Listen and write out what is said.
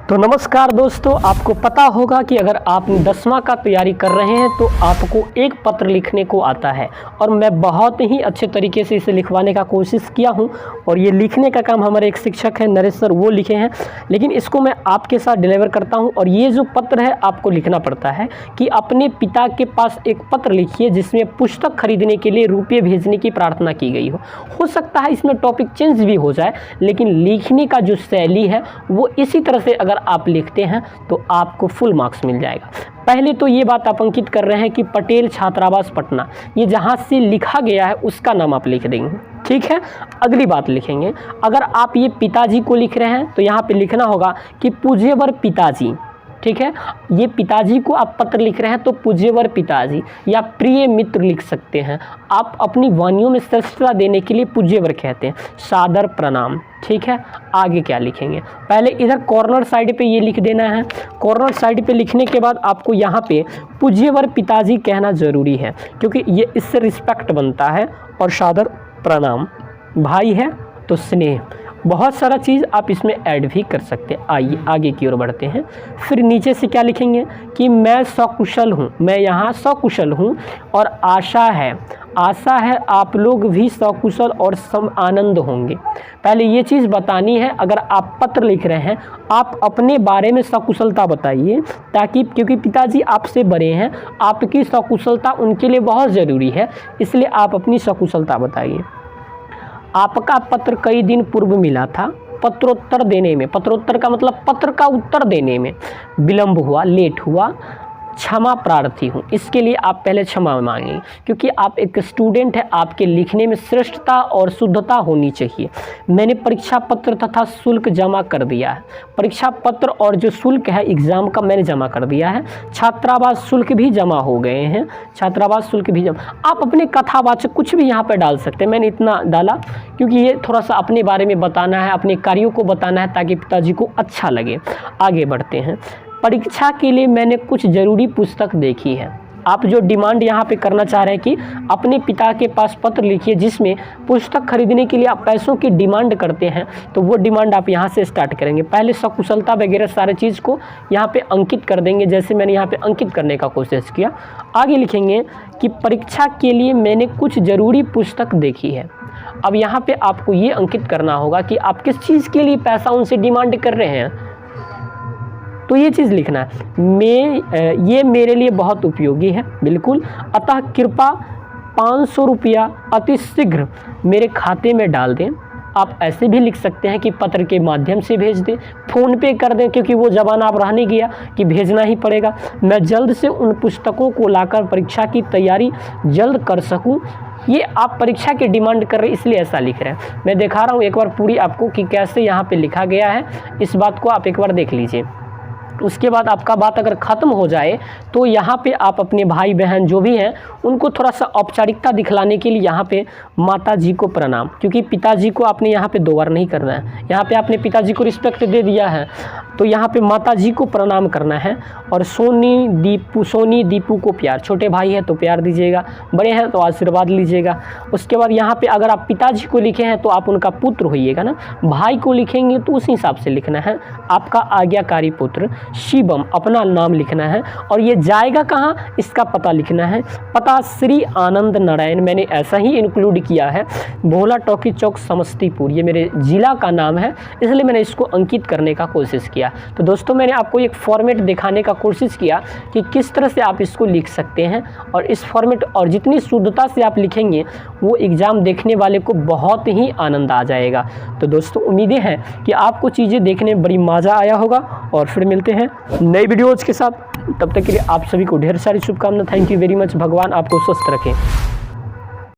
तो नमस्कार दोस्तों, आपको पता होगा कि अगर आप 10वां का तैयारी कर रहे हैं तो आपको एक पत्र लिखने को आता है और मैं बहुत ही अच्छे तरीके से इसे लिखवाने का कोशिश किया हूं। और ये लिखने का काम हमारे एक शिक्षक हैं नरेश सर, वो लिखे हैं, लेकिन इसको मैं आपके साथ डिलीवर करता हूं। और ये जो पत्र है आपको लिखना पड़ता है कि अपने पिता के पास एक पत्र लिखिए जिसमें पुस्तक खरीदने के लिए रुपये भेजने की प्रार्थना की गई हो सकता है इसमें टॉपिक चेंज भी हो जाए, लेकिन लिखने का जो शैली है वो इसी तरह से अगर आप लिखते हैं तो आपको फुल मार्क्स मिल जाएगा। पहले तो ये बात आप अंकित कर रहे हैं कि पटेल छात्रावास पटना, ये जहाँ से लिखा गया है उसका नाम आप लिख देंगे, ठीक है। अगली बात लिखेंगे, अगर आप ये पिताजी को लिख रहे हैं तो यहाँ पे लिखना होगा कि पूज्यवर पिताजी, ठीक है। ये पिताजी को आप पत्र लिख रहे हैं तो पूज्यवर पिताजी या प्रिय मित्र लिख सकते हैं। आप अपनी वाणियों में श्रेष्ठता देने के लिए पूज्यवर कहते हैं, सादर प्रणाम, ठीक है। आगे क्या लिखेंगे, पहले इधर कॉर्नर साइड पे ये लिख देना है। कॉर्नर साइड पे लिखने के बाद आपको यहाँ पे पूज्यवर पिताजी कहना ज़रूरी है क्योंकि ये इससे रिस्पेक्ट बनता है। और सादर प्रणाम, भाई है तो स्नेह, बहुत सारा चीज़ आप इसमें ऐड भी कर सकते हैं। आइए आगे की ओर बढ़ते हैं। फिर नीचे से क्या लिखेंगे कि मैं सकुशल हूँ, मैं यहाँ सकुशल हूँ और आशा है आप लोग भी सकुशल और सम आनंद होंगे। पहले ये चीज़ बतानी है, अगर आप पत्र लिख रहे हैं आप अपने बारे में सकुशलता बताइए, ताकि क्योंकि पिताजी आपसे बड़े हैं, आपकी सकुशलता उनके लिए बहुत ज़रूरी है, इसलिए आप अपनी सकुशलता बताइए। आपका पत्र कई दिन पूर्व मिला था, पत्रोत्तर देने में, पत्रोत्तर का मतलब पत्र का उत्तर देने में विलंब हुआ, लेट हुआ, क्षमा प्रार्थी हूँ। इसके लिए आप पहले क्षमा मांगें क्योंकि आप एक स्टूडेंट हैं, आपके लिखने में श्रेष्ठता और शुद्धता होनी चाहिए। मैंने परीक्षा पत्र तथा शुल्क जमा कर दिया है, परीक्षा पत्र और जो शुल्क है एग्ज़ाम का मैंने जमा कर दिया है। छात्रावास शुल्क भी जमा हो गए हैं, छात्रावास शुल्क भी जमा। आप अपने कथावाचक कुछ भी यहाँ पर डाल सकते हैं, मैंने इतना डाला क्योंकि ये थोड़ा सा अपने बारे में बताना है, अपने कार्यों को बताना है ताकि पिताजी को अच्छा लगे। आगे बढ़ते हैं। परीक्षा के लिए मैंने कुछ ज़रूरी पुस्तक देखी है। आप जो डिमांड यहाँ पे करना चाह रहे हैं कि अपने पिता के पास पत्र लिखिए जिसमें पुस्तक खरीदने के लिए आप पैसों की डिमांड करते हैं, तो वो डिमांड आप यहाँ से स्टार्ट करेंगे। पहले सकुशलता वगैरह सारे चीज़ को यहाँ पे अंकित कर देंगे, जैसे मैंने यहाँ पे अंकित करने का कोशिश किया। आगे लिखेंगे कि परीक्षा के लिए मैंने कुछ ज़रूरी पुस्तक देखी है। अब यहाँ पर आपको ये अंकित करना होगा कि आप किस चीज़ के लिए पैसा उनसे डिमांड कर रहे हैं, तो ये चीज़ लिखना है। ये मेरे लिए बहुत उपयोगी है, बिल्कुल, अतः कृपया 500 रुपया अति शीघ्र मेरे खाते में डाल दें। आप ऐसे भी लिख सकते हैं कि पत्र के माध्यम से भेज दें, फ़ोन पे कर दें, क्योंकि वो ज़माना अब रह नहीं गया कि भेजना ही पड़ेगा। मैं जल्द से उन पुस्तकों को लाकर परीक्षा की तैयारी जल्द कर सकूं। ये आप परीक्षा की डिमांड कर रहे हैं इसलिए ऐसा लिख रहे हैं। मैं दिखा रहा हूँ एक बार पूरी आपको कि कैसे यहाँ पे लिखा गया है, इस बात को आप एक बार देख लीजिए। उसके बाद आपका बात अगर ख़त्म हो जाए तो यहाँ पे आप अपने भाई बहन जो भी हैं उनको थोड़ा सा औपचारिकता दिखलाने के लिए यहाँ पे माता जी को प्रणाम, क्योंकि पिताजी को आपने यहाँ पे 2 बार नहीं करना है। यहाँ पे आपने पिताजी को रिस्पेक्ट दे दिया है तो यहाँ पे माता जी को प्रणाम करना है। और सोनी दीपू को प्यार, छोटे भाई है तो प्यार दीजिएगा, बड़े हैं तो आशीर्वाद लीजिएगा। उसके बाद यहाँ पे अगर आप पिताजी को लिखे हैं तो आप उनका पुत्र होइएगा ना, भाई को लिखेंगे तो उस हिसाब से लिखना है, आपका आज्ञाकारी पुत्र शिवम, अपना नाम लिखना है। और ये जाएगा कहाँ इसका पता लिखना है, पता श्री आनंद नारायण, मैंने ऐसा ही इंक्लूड किया है, भोला टॉकी चौक समस्तीपुर, ये मेरे ज़िला का नाम है इसलिए मैंने इसको अंकित करने का कोशिश किया। तो दोस्तों मैंने आपको एक फॉर्मेट दिखाने का कोशिश किया कि किस तरह से आप इसको लिख सकते हैं, और इस फॉर्मेट और जितनी शुद्धता से आप लिखेंगे वो एग्ज़ाम देखने वाले को बहुत ही आनंद आ जाएगा। तो दोस्तों उम्मीदें हैं कि आपको चीज़ें देखने में बड़ी मज़ा आया होगा और फिर मिलते हैं नई वीडियोज़ के साथ। तब तक के लिए आप सभी को ढेर सारी शुभकामनाएं। Thank you very much. भगवान आपको स्वस्थ रखें।